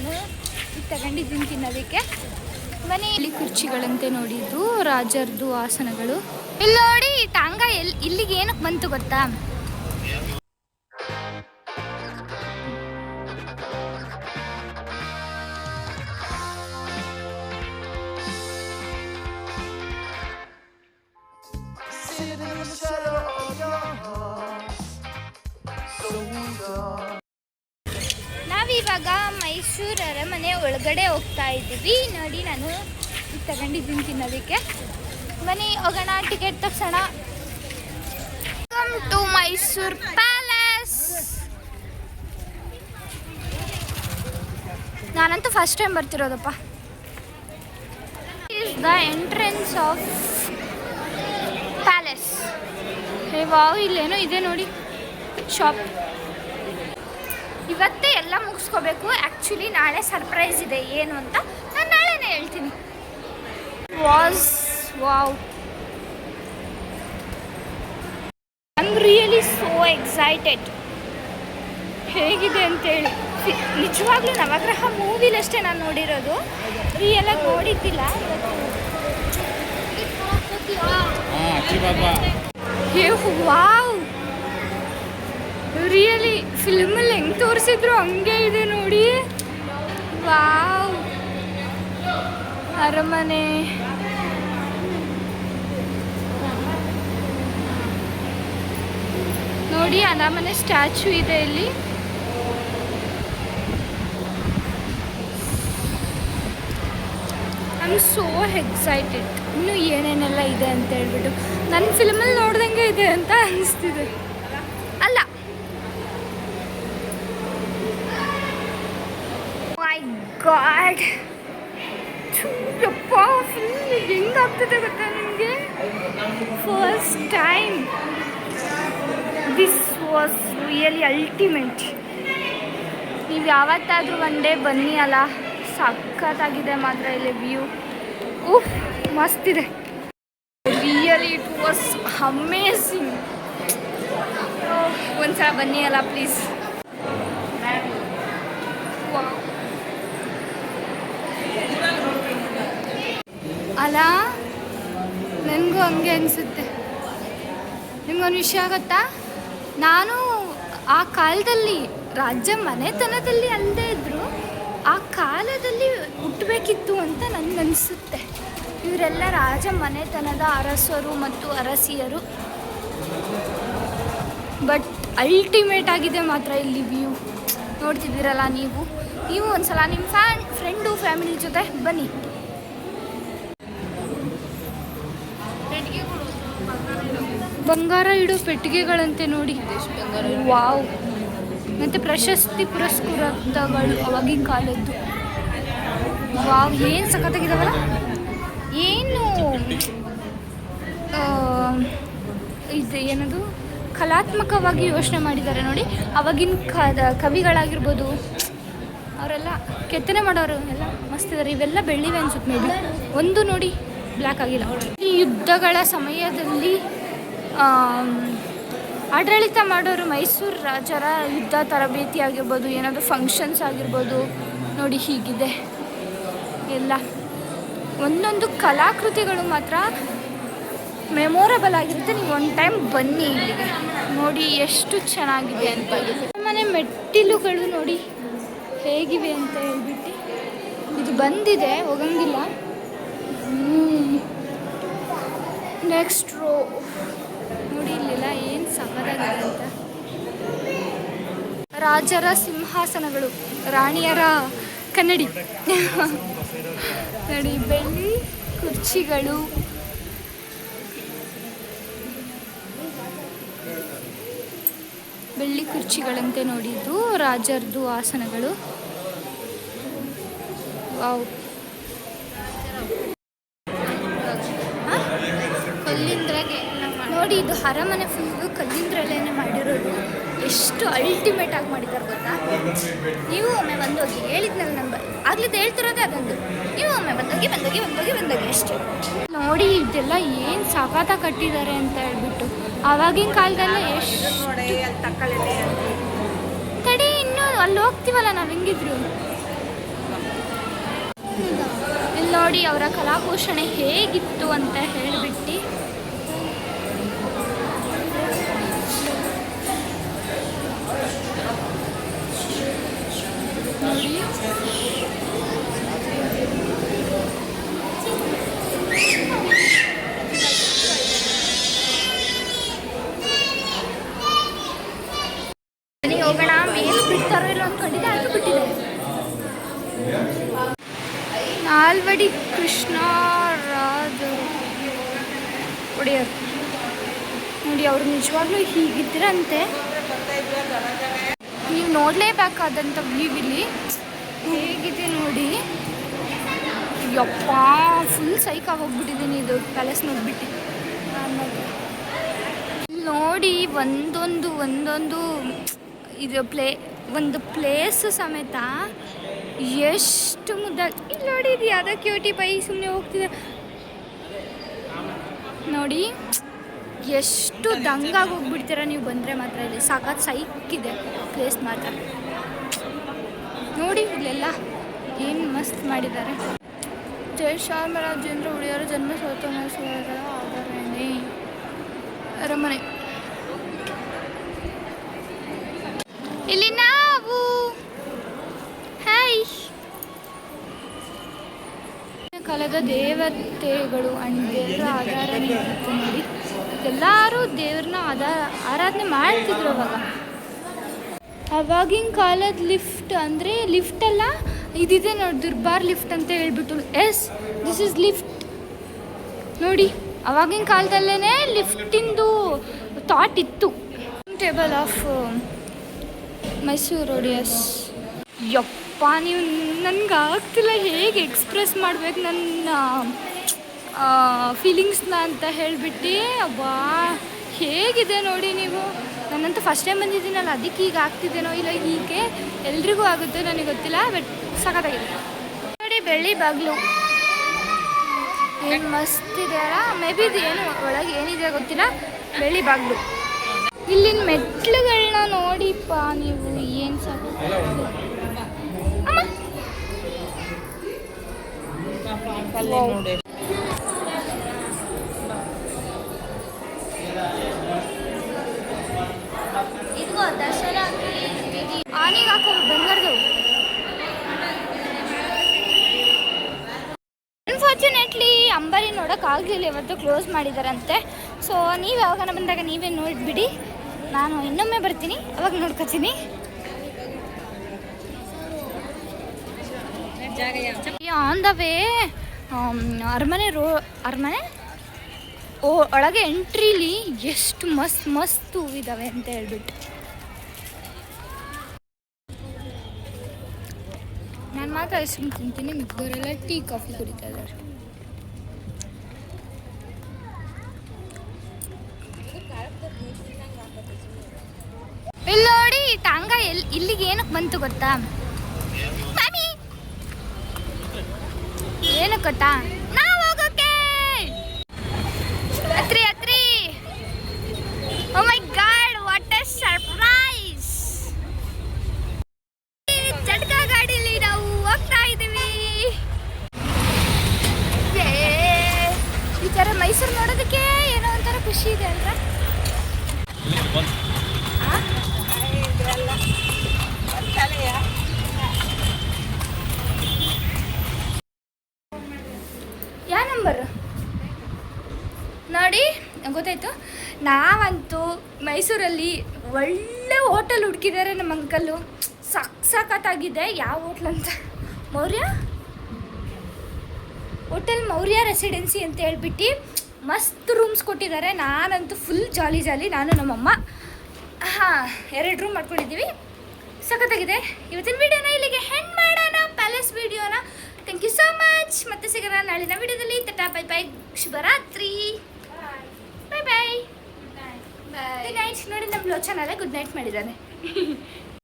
ನಾನು ಇದು ತಗೊಂಡಿದ್ದೀನಿ ತಿನ್ನೋದಕ್ಕೆ. ಬನ್ನಿ, ಇಲ್ಲಿ ಕುರ್ಚಿಗಳಂತೆ ನೋಡಿ, ಇದು ರಾಜರದು ಆಸನಗಳು. ಇಲ್ಲಿ ನೋಡಿ ಟಾಂಗ ಇಲ್ಲಿಗೆ ಏನಕ್ಕೆ ಬಂತು ಗೊತ್ತಾ? ನಾವಿವಾಗ ಮೈಸೂರು ಅರಮನೆ ಒಳಗಡೆ ಹೋಗ್ತಾ ಇದ್ದೀವಿ. ನೋಡಿ, ನಾನು ಇದು ತಗೊಂಡಿದ್ದೀನಿ ತಿನ್ನೋದಕ್ಕೆ. ಬನ್ನಿ ಹೋಗೋಣ, ಟಿಕೆಟ್ ತಗ್ಸೋಣ. Welcome to Mysuru palace. ನಾನಂತೂ ಫಸ್ಟ್ ಟೈಮ್ ಬರ್ತಿರೋದಪ್ಪ. Is the entrance of palace. Hey wow, ಇಲ್ಲೇನೋ ಇದೆ ನೋಡಿ ಶಾಪ್. ಇವತ್ತೇ ಎಲ್ಲ ಮುಗಿಸ್ಕೋಬೇಕು. ಆ್ಯಕ್ಚುಲಿ ನಾಳೆ ಸರ್ಪ್ರೈಸ್ ಇದೆ, ಏನು ಅಂತ ನಾನು ನಾಳೆನೇ ಹೇಳ್ತೀನಿ. Wow, I am really so excited. ಹೇಗಿದೆ ಅಂತೇಳಿ. ನಿಜವಾಗ್ಲೂ ನವಗ್ರಹ ಮೂವಿಲಷ್ಟೇ ನಾನು ನೋಡಿರೋದು, ರಿಯಲಾಗಿ ನೋಡಿದ್ದಿಲ್ಲ. ವಾವ್, ರಿಯಲಿ ಫಿಲ್ಮಲ್ಲಿ ಹೆಂಗೆ ತೋರಿಸಿದ್ರು ಹಂಗೆ ಇದೆ ನೋಡಿ. ವಾವ್, ಅರಮನೆ. ನೋಡಿ, ಅರಮನೆ ಸ್ಟ್ಯಾಚು ಇದೆ ಇಲ್ಲಿ. I am so excited. ಇನ್ನೂ ಏನೇನೆಲ್ಲ ಇದೆ ಅಂತ ಹೇಳ್ಬಿಟ್ಟು ನನ್ನ ಫಿಲ್ಮಲ್ಲಿ ನೋಡ್ದಂಗೆ ಇದೆ ಅಂತ ಅನಿಸ್ತಿದೆ. ಅಲ್ಲ, ಮೈ ಗಾಡ್, ಯಪ್ಪ, ಫುಲ್ ಹೆಂಗಾಗ್ತದೆ ಗೊತ್ತಾ ನಿಮಗೆ? First time. This was really ultimate. ನೀವು ಯಾವತ್ತಾದರೂ ಒನ್ ಡೇ ಬನ್ನಿ ಅಲ್ಲ, ಸಖತ್ತಾಗಿದೆ ಮಾತ್ರ ಇಲ್ಲಿ ವ್ಯೂ. ಉಫ್, ಮಸ್ತಿದೆ. Really it was amazing. ಒಂದ್ಸಲ ಬನ್ನಿ ಅಲ್ಲ ಪ್ಲೀಸ್. ಅಲ್ಲ, ನನಗೂ ಹಂಗೆ ಅನಿಸುತ್ತೆ. ನಿಮ್ಗೊಂದು ವಿಷಯ ಗೊತ್ತಾ? ನಾನು ಆ ಕಾಲದಲ್ಲಿ ರಾಜ್ಯ ಮನೆತನದಲ್ಲಿ ಅಲ್ಲದೇ ಇದ್ದರೂ ಆ ಕಾಲದಲ್ಲಿ ಹುಟ್ಟಬೇಕಿತ್ತು ಅಂತ ನನಗನ್ನಿಸುತ್ತೆ. ಇವರೆಲ್ಲ ರಾಜ ಮನೆತನದ ಅರಸರು ಮತ್ತು ಅರಸಿಯರು. ಬಟ್ ಅಲ್ಟಿಮೇಟ್ ಆಗಿದೆ ಮಾತ್ರ ಇಲ್ಲಿ ವ್ಯೂ. ನೋಡ್ತಿದ್ದೀರಲ್ಲ ನೀವು ಒಂದ್ಸಲ ನಿಮ್ಮ ಫ್ರೆಂಡು ಫ್ಯಾಮಿಲಿ ಜೊತೆ ಬನ್ನಿ. ಬಂಗಾರ ಇಡೋ ಪೆಟ್ಟಿಗೆಗಳಂತೆ ನೋಡಿ. ವಾವ್, ಮತ್ತು ಪ್ರಶಸ್ತಿ ಪುರಸ್ಕೃತಗಳು ಅವಾಗಿನ ಕಾಲದ್ದು. ವಾವ್, ಏನು ಸಖತ್ತಾಗಿದ್ದಾವಲ್ಲ. ಏನು ಇದು ಏನದು ಕಲಾತ್ಮಕವಾಗಿ ಯೋಚನೆ ಮಾಡಿದ್ದಾರೆ ನೋಡಿ. ಅವಾಗಿನ ಕವಿಗಳಾಗಿರ್ಬೋದು, ಅವರೆಲ್ಲ ಕೆತ್ತನೆ ಮಾಡೋರು ಎಲ್ಲ ಮಸ್ತಿದ್ದಾರೆ. ಇವೆಲ್ಲ ಬೆಳ್ಳಿವೆ ಅನ್ಸುತ್ತೆ ಮೇ ಬಿ. ಒಂದು ನೋಡಿ ಬ್ಲ್ಯಾಕ್ ಆಗಿಲ್ಲ. ಈ ಯುದ್ಧಗಳ ಸಮಯದಲ್ಲಿ ಆಡಳಿತ ಮಾಡೋರು ಮೈಸೂರು ರಾಜರ ಯುದ್ಧ ತರಬೇತಿ ಆಗಿರ್ಬೋದು, ಏನಾದರೂ ಫಂಕ್ಷನ್ಸ್ ಆಗಿರ್ಬೋದು. ನೋಡಿ ಹೀಗಿದೆ ಎಲ್ಲ. ಒಂದೊಂದು ಕಲಾಕೃತಿಗಳು ಮಾತ್ರ ಮೆಮೊರಬಲ್ ಆಗಿರುತ್ತೆ. ನೀವು ಒನ್ ಟೈಮ್ ಬನ್ನಿ ಇಲ್ಲಿಗೆ, ನೋಡಿ ಎಷ್ಟು ಚೆನ್ನಾಗಿದೆ ಅಂತ. ಮನೆ ಮೆಟ್ಟಿಲುಗಳು ನೋಡಿ ಹೇಗಿವೆ ಅಂತ ಹೇಳ್ಬಿಟ್ಟು. ಇದು ಬಂದಿದೆ, ಹೋಗಂಗಿಲ್ಲ. ನೆಕ್ಸ್ಟ್ ರೋ ನೋಡಿ, ಇಲ್ಲೆಲ್ಲ ಏನು ಸಖತ್ತಾಗಿದೆ ಅಂತ. ರಾಜರ ಸಿಂಹಾಸನಗಳು, ರಾಣಿಯರ ಕನ್ನಡಿ ನೋಡಿ. ಬೆಳ್ಳಿ ಕುರ್ಚಿಗಳು, ಬೆಳ್ಳಿ ಕುರ್ಚಿಗಳಂತೆ ನೋಡಿ, ಇದು ರಾಜರದು ಆಸನಗಳು. ವಾವ್, ಕಲ್ಲಿಂದ್ರಾಗೆ ನೋಡಿ. ಇದು ಅರಮನೆ ಫುಲ್ಲು ಕಲ್ಲಿಂದ್ರಲ್ಲೇ ಮಾಡಿರೋದು. ಎಷ್ಟು ಅಲ್ಟಿಮೇಟ್ ಆಗಿ ಮಾಡಿದ್ದಾರೆ ಗೊತ್ತಾ? ನೀವು ಒಮ್ಮೆ ಬಂದೋಗಿ, ಹೇಳಿದ್ನಲ್ಲ ನಾನು ಆಗ್ಲಿದ್ದು ಹೇಳ್ತಿರೋದೇ ಅದೊಂದು. ನೀವು ಒಮ್ಮೆ ಬಂದೋಗಿ ಅಷ್ಟೇ. ನೋಡಿ ಇದೆಲ್ಲ ಏನು ಸಖತ್ತಾಗಿ ಕಟ್ಟಿದ್ದಾರೆ ಅಂತ ಹೇಳ್ಬಿಟ್ಟು. ಆವಾಗಿನ ಕಾಲದಲ್ಲೇ ಎಷ್ಟು ತಡಿ, ಇನ್ನೂ ಅಲ್ಲಿ ಹೋಗ್ತೀವಲ್ಲ ನಾವು ಹೆಂಗಿದ್ರು. ನೋಡಿ ಅವರ ಕಲಾಪೋಷಣೆ ಹೇಗಿತ್ತು ಅಂತ ಹೇಳಿಬಿಟ್ಟು. ನೋಡಿ ಹೋಗೋಣ, ಮೇಲೆ ಬಿಡ್ತಾರೋ ಇಲ್ಲ ಅಂದ್ಕೊಂಡಿದ್ದೆ, ಅದು ಬಿಟ್ಟಿದೆ. ನಾಲ್ವಡಿ ಕೃಷ್ಣರಾಜ ಒಡೆಯರ್ ನೋಡಿ, ಅವರು ನಿಜವಾಗ್ಲೂ ಹೀಗಿದ್ರಂತೆ. ನೀವು ನೋಡಲೇಬೇಕಾದಂಥ ವ್ಯೂ ಇಲ್ಲಿ ಹೇಗಿದೆ ನೋಡಿ. ಯಪ್ಪ, ಫುಲ್ ಸೈಕಾಗಿ ಹೋಗ್ಬಿಟ್ಟಿದ್ದೀನಿ ಇದು ಪ್ಯಾಲೇಸ್ ನೋಡ್ಬಿಟ್ಟು. ನೋಡಿ ಒಂದೊಂದು ಇದು ಒಂದು ಪ್ಲೇಸ್ ಸಮೇತ ಎಷ್ಟು ಮುದ್ದಾಗಿ. ಇಲ್ಲಿ ನೋಡಿ, ಇದು ಯಾವುದೋ ಕ್ಯೂಟಿ ಪೈ ಸುಮ್ಮನೆ ಹೋಗ್ತಿದೆ ನೋಡಿ. ಎಷ್ಟು ದಂಗಾಗಿ ಹೋಗ್ಬಿಡ್ತೀರ ನೀವು ಬಂದರೆ ಮಾತ್ರ. ಇಲ್ಲಿ ಸಾಕಾಗಿ ಸೈಕಿದೆ ಪ್ಲೇಸ್ ಮಾತ್ರ ನೋಡಿ. ಇಲ್ಲೆಲ್ಲ ಏನು ಮಸ್ತ್ ಮಾಡಿದ್ದಾರೆ. ಜಯಚಾಮರಾಜೇಂದ್ರ ಒಡೆಯರ ಜನ್ಮ 1900 ಅರಮನೆ. ಇಲ್ಲಿ ನಾವು ಕಾಲದ ದೇವತೆಗಳು ದೇವರ ಆರಾಧನೆ ಇರುತ್ತೆ ನೋಡಿ. ಎಲ್ಲರೂ ದೇವ್ರನ್ನ ಆರಾಧನೆ ಮಾಡ್ತಿದ್ರು ಅವಾಗಿನ ಕಾಲದ ಲಿಫ್ಟ್ ಅಂದರೆ ಲಿಫ್ಟ್ ಅಲ್ಲ, ಇದಿದೆ ನೋಡಿ, ದುರ್ಬಾರ್ ಲಿಫ್ಟ್ ಅಂತ ಹೇಳ್ಬಿಟ್ಟು. ಎಸ್, ದಿಸ್ ಇಸ್ ಲಿಫ್ಟ್ ನೋಡಿ. ಅವಾಗಿನ ಕಾಲದಲ್ಲೇ ಲಿಫ್ಟಿಂದು ಥಾಟ್ ಇತ್ತು. Table of Mysuru Wodeyars. ಯಪ್ಪ, ನೀವು ನನಗೆ ಆಗ್ತಿಲ್ಲ ಹೇಗೆ ಎಕ್ಸ್ಪ್ರೆಸ್ ಮಾಡ್ಬೇಕು ನನ್ನ ಫೀಲಿಂಗ್ಸ್ನ ಅಂತ ಹೇಳಿಬಿಟ್ಟು. ಅಬ್ಬಾ, ಹೇಗಿದೆ ನೋಡಿ ನೀವು. ನನ್ನಂತೂ ಫಸ್ಟ್ ಟೈಮ್ ಬಂದಿದ್ದೀನಲ್ಲ, ಅದಕ್ಕೆ ಈಗ ಆಗ್ತಿದ್ದೇನೋ ಇಲ್ಲ ಹೀಗೆ ಎಲ್ರಿಗೂ ಆಗುತ್ತೆ ನನಗೆ ಗೊತ್ತಿಲ್ಲ, ಬಟ್ ಸಖತ್ತಾಗಿದೆ ನೋಡಿ. ಬೆಳ್ಳಿ ಬಾಗಿಲು ಏನು ಮಸ್ತ್ ಇದೆ ಅಲ್ಲ. ಮೇ ಬಿ ಇದು ಏನು ಒಳಗೆ ಏನಿದೆ ಗೊತ್ತಿಲ್ಲ. ಬೆಳ್ಳಿ ಬಾಗಿಲು. ಇಲ್ಲಿನ ಮೆಟ್ಲುಗಳನ್ನ ನೋಡಿಪ್ಪ ನೀವು, ಏನು ಸಾಕು. ಆನೆಗೆ ಹಾಕೋ ಬಂಗಾರದು. ಅನ್ಫಾರ್ಚುನೇಟ್ಲಿ ಅಂಬಾರಿ ನೋಡೋಕ್ಕಾಗಲಿಲ್ಲ, ಇವತ್ತು ಕ್ಲೋಸ್ ಮಾಡಿದಾರಂತೆ. ಸೊ ನೀವು ಯಾವಾಗ ಬಂದಾಗ ನೀವೇ ನೋಡಿಬಿಡಿ, ನಾನು ಇನ್ನೊಮ್ಮೆ ಬರ್ತೀನಿ, ಅವಾಗ ನೋಡ್ಕೊತೀನಿ. ಆನ್ ದ ವೇ ಅರಮನೆ ಒಳಗೆ ಎಂಟ್ರಿಲಿ ಎಷ್ಟು ಮಸ್ತ್ ಹೂವಿದ್ದಾವೆ ಅಂತ ಹೇಳ್ಬಿಟ್ಟು. ನಾನು ಮಾತ್ರ ಐಸ್ ಕ್ರೀಮ್ ತಿಂತೀನಿ, ಮಿಕ್ಕವರೆಲ್ಲ ಟೀ ಕಾಫಿ ಕುಡಿತಾ ಇದ್ದಾರೆ. ಇಲ್ಲಿ ನೋಡಿ, ಟಾಂಗ ಇಲ್ಲಿಗೆ ಏನಕ್ಕೆ ಬಂತು ಗೊತ್ತಾ ಮಾಮಿ? ಏನಕ್ಕೆ ಗೊತ್ತಾ? ನಾವು ಹೋಗೋಕೆ ಹತ್ರಿ. ಓ ಮೈ ಗಾಡ್, ವಾಟ್ ಎ ಸರ್ಪ್ರೈಸ್! ಜಟ್ಕ ಗಾಡಿಲಿ ನಾವು ಹೋಗ್ತಾ ಇದ್ದೀವಿ. ಈ ಥರ ಮೈಸೂರು ನೋಡೋದಕ್ಕೆ ಏನೋ ಒಂಥರ ಖುಷಿ ಇದೆ ಅಲ್ವಾ? ಯಾವ ನಂಬರ್ ನೋಡಿ, ಗೊತ್ತಾಯ್ತು. ನಾವಂತೂ ಮೈಸೂರಲ್ಲಿ ಒಳ್ಳೆ ಹೋಟೆಲ್ ಹುಡುಕಿದ್ದಾರೆ ನಮ್ಮ ಅಂಕಲ್ಲು. ಸಖತ್ತಾಗಿದೆ. ಯಾವ ಹೋಟ್ಲ್ ಅಂತ? ಹೋಟೆಲ್ ಮೌರ್ಯ ರೆಸಿಡೆನ್ಸಿ ಅಂತ ಹೇಳ್ಬಿಟ್ಟು ಮಸ್ತ್ ರೂಮ್ಸ್ ಕೊಟ್ಟಿದ್ದಾರೆ. ನಾನಂತೂ ಫುಲ್ ಜಾಲಿ. ನಾನು ನಮ್ಮಮ್ಮ 2 ರೂಮ್ ಮಾಡ್ಕೊಂಡಿದ್ದೀವಿ. ಸಖತ್ತಾಗಿದೆ. ಇವತ್ತಿನ ವಿಡಿಯೋನ ಇಲ್ಲಿಗೆ ಹೆಂಡ್ ಮಾಡೋಣ, ಪ್ಯಾಲೇಸ್ ವಿಡಿಯೋನ. Thank you so much. ಮತ್ತೆ ಸಿಗೋಣ ನಾಳಿನ ವಿಡಿಯೋದಲ್ಲಿ. ಟಾಟಾ, ಬೈ ಬೈ, ಶುಭರಾತ್ರಿ, ಬೈ ಬೈ, ಗುಡ್ ನೈಟ್. ನೋಡಿ, ನಮ್ಮ ಲೋಚನಲ್ಲೇ ಗುಡ್ ನೈಟ್ ಮಾಡಿದ್ದಾನೆ.